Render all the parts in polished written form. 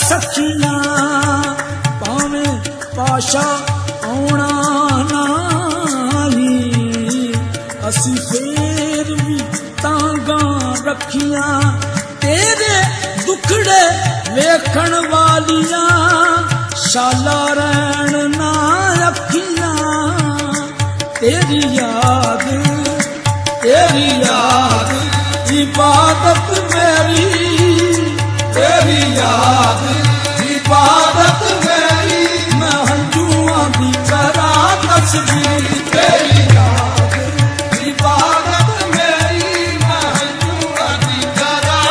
सखियां भावें पाशा आउणा नाही असी फेर भी तांगा रखियां तेरे दुखड़े वेखण वालियां शाला रहन ना अखियां तेरी याद इबादत मेरी तेरी याद इबादत मेरी मैं हंजुआं दी करा तस्बीह तेरी याद इबादत मेरी मैं हंजुआं दी करा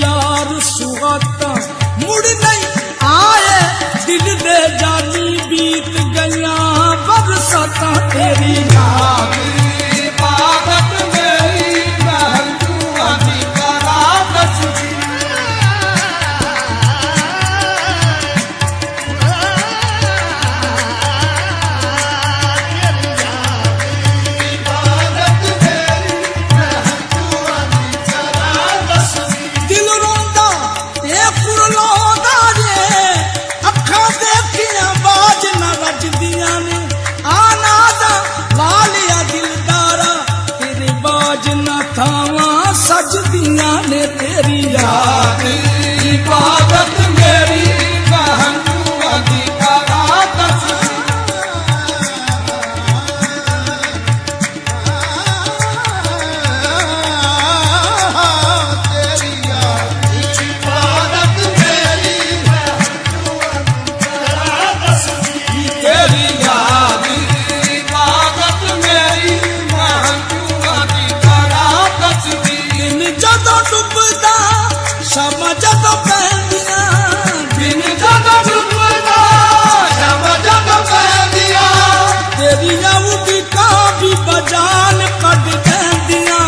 यार सुहाता मुड़ नहीं आए दिल दे जानी बीत गया बरसाता तेरी याद इबादत मेरी मैं हंजुआं दी करा तस्बीह सजदियां ने तेरी याद इबादत मेरी मैं हंजुआं दी करा तेरी याद इबादत मेरी मैं हंजुआं दी करा तेरी याद इबादत मेरी मैं हंजुआं दी करा जदों डुबदा शामां जदों पैंदियां दिन जदों डुबदा शामां जदों पैंदियां तेरियां उड़ीकां भी बजान कढ देंदियां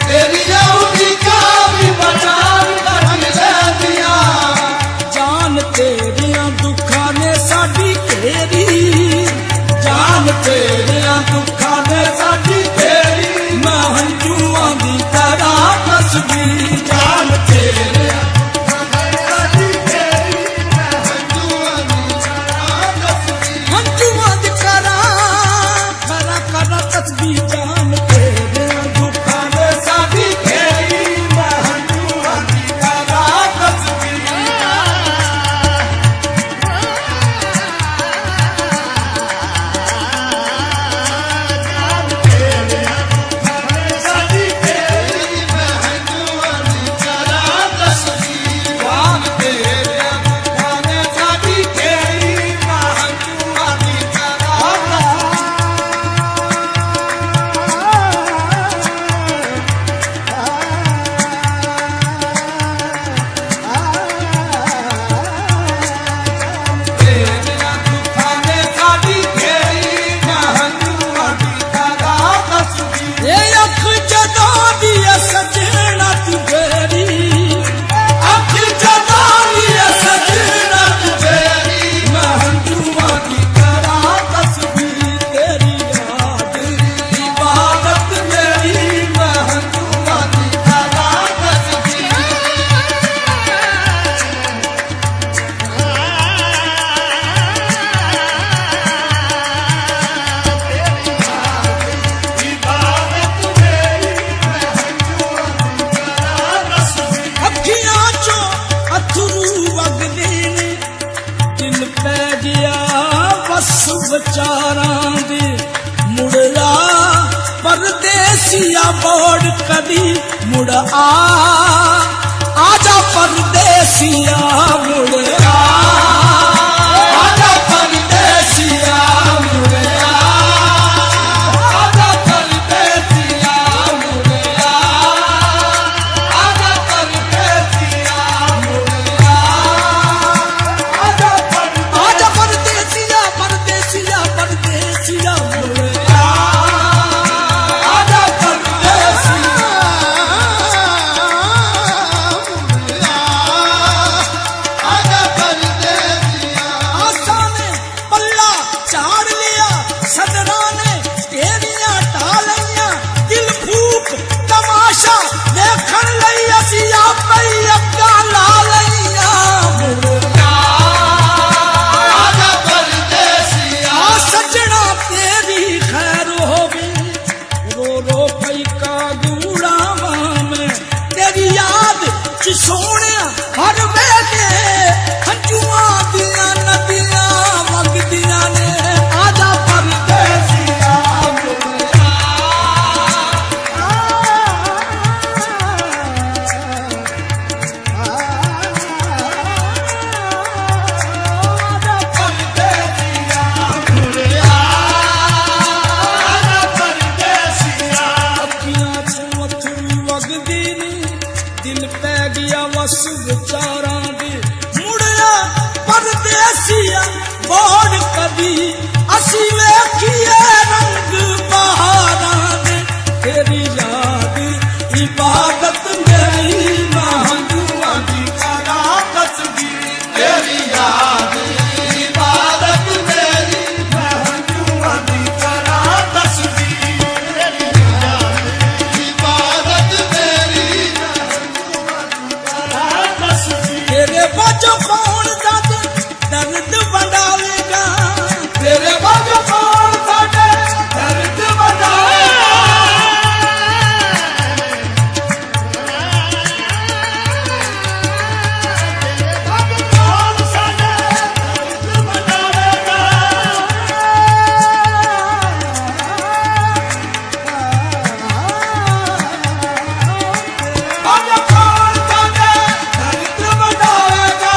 तेरियां उड़ीकां भी बजान कढ देंदियां जान तेरियां दुखां ने साडी घेरी जान तेरियां दुखां ने साडी घेरी मैं हंजुआं दी करा जान तेरे हंजुआं दी करा करा तस्बीह जान तेरे दुखां ने साडी घेरी मैं हंजुआं दी करा तस्बीह विचारां दे मुड़या परदेसिया बोड़ कदी मुड़ आजा परदेसिया मुड़ आजा परदेसिया मुड़ सिया बोड़ कदी असी वेखिए रंग बहारा दे तेरी याद इबादत मेरी महंगुआ दी करा तस्वीर तेरी याद इबादत मेरी महंगुआ दी करा तस्वीर तेरी याद इबादत मेरी महंगुआ दी करा तस्वीर तेरे बजो कौन दर्द बढ़ावेगा तेरे बाजू कौन साडे दर्द बढ़ावेगा तेरे बाजू कौन साडे दर्द बढ़ावेगा बाजू कौन साडे दर्द बढ़ावेगा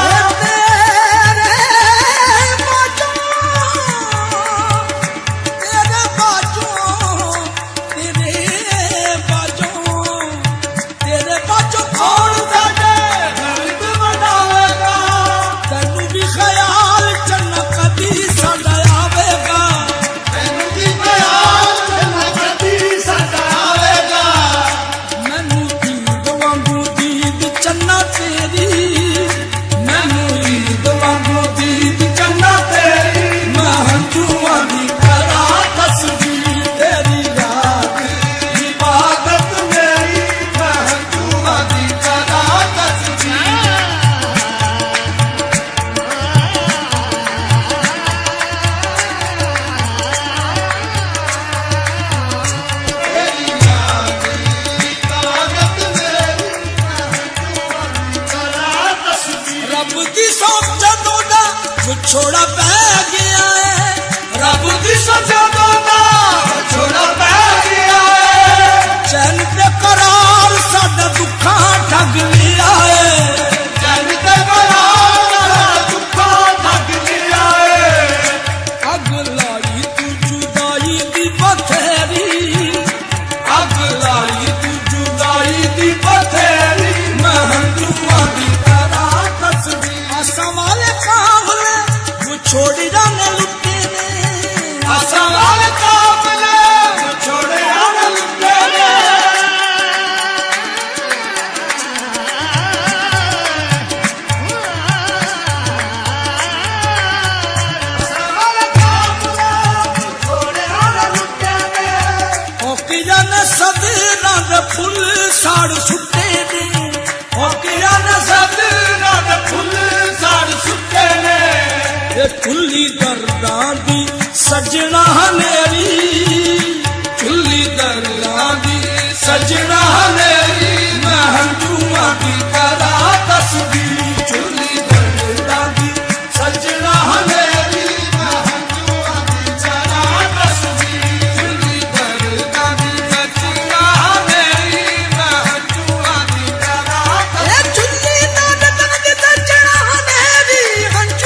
छोड़ा पै गया है रब दी सजा दोदा छोड़ा पै गया है चैन ते करार साडा दुखा ठग लिया है चैन ते करार साडा दुखा ठग लिया है अग लाई तू जुदाई दी बथेरी अग लाई तू जुदाई दी बथेरी महंगुआ दी करा तस्वीर सवाल काबले छोड़ जाने लुटे ने सवाल काबले छोड़ जाने लुटे ने सवाल काबले छोड़ जाने लुटे ने ओकी जाने सदना दे फुल साड़ सुट्टे ने ओकी जाने सदना दे फुल साड़ सुट्टे ने चुल्ली दर्दां दी सजना मेरी चुल्ली दर्दां दी सजना मेरी महंगुआ दी करा तस्वीर चुल्ली दर्दां दी सजना मेरी महंगुआ दी करा तस्वीर चुल्ली दर्दां दी सजना मेरी महंगुआ दी करा तस्वीर चुल्ली दर्दां दी सजना मेरी महंगुआ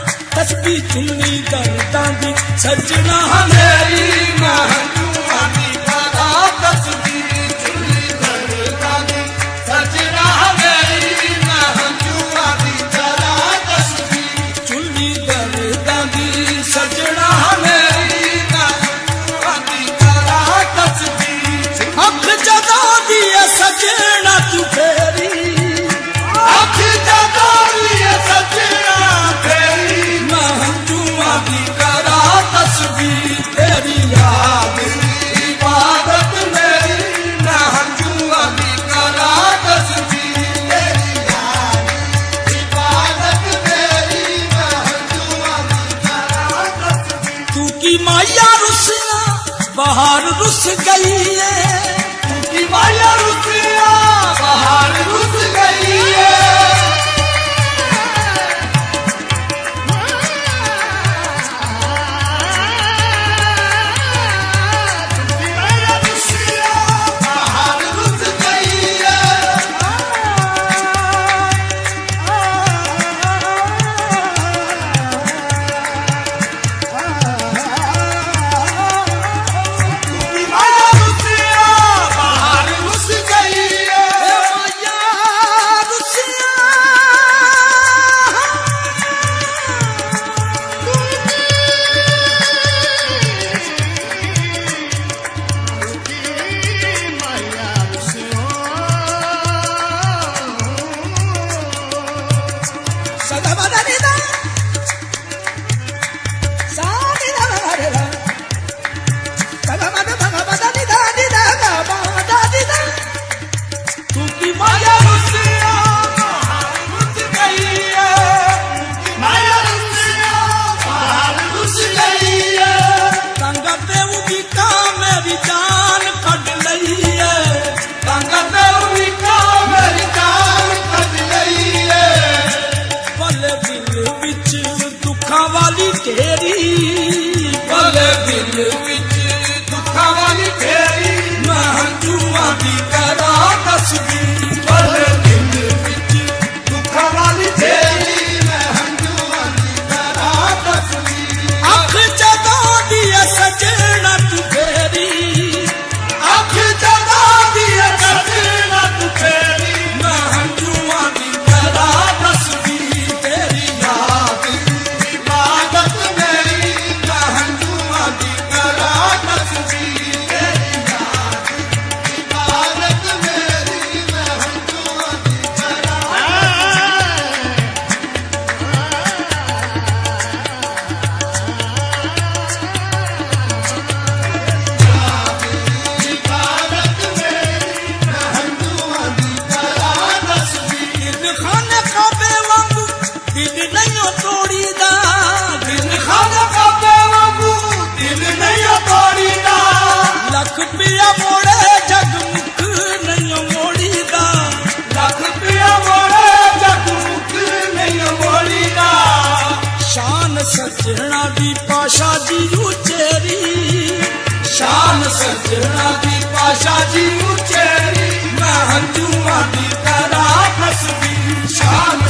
दी तस्बी चुन्नी दर्दां दी सजना मेरी महंगुआ दी करा तस्बीर चुन्नी दर्दां दी सजना मेरी महंगुआ दी करा तस्बीर चुन्नी दर्दां दी सजना मेरी महंगुआ दी करा तस्बीर अख जदा दी सजना तू फेरी अख जदा दी सजना फेरी महंगुआ दी करा तस्वीर तेरी याद इबादत मेरी महंगुआ दी करा तस्वीर तेरी याद इबादत मेरी महंगुआ दी करा तस्वीर तू की माया रुसिया बाहर रुस गई है तू की माया रुसिया बाहर रुस गई है ਸੱਜਣਾ ਦੀ ਪਾਸ਼ਾ ਜੀ ਉਚੇਰੀ ਮੈਂ ਹੰਝੂਆਂ ਦੀ ਤਰ੍ਹਾਂ ਫਸਦੀ ਸ਼ਾਨ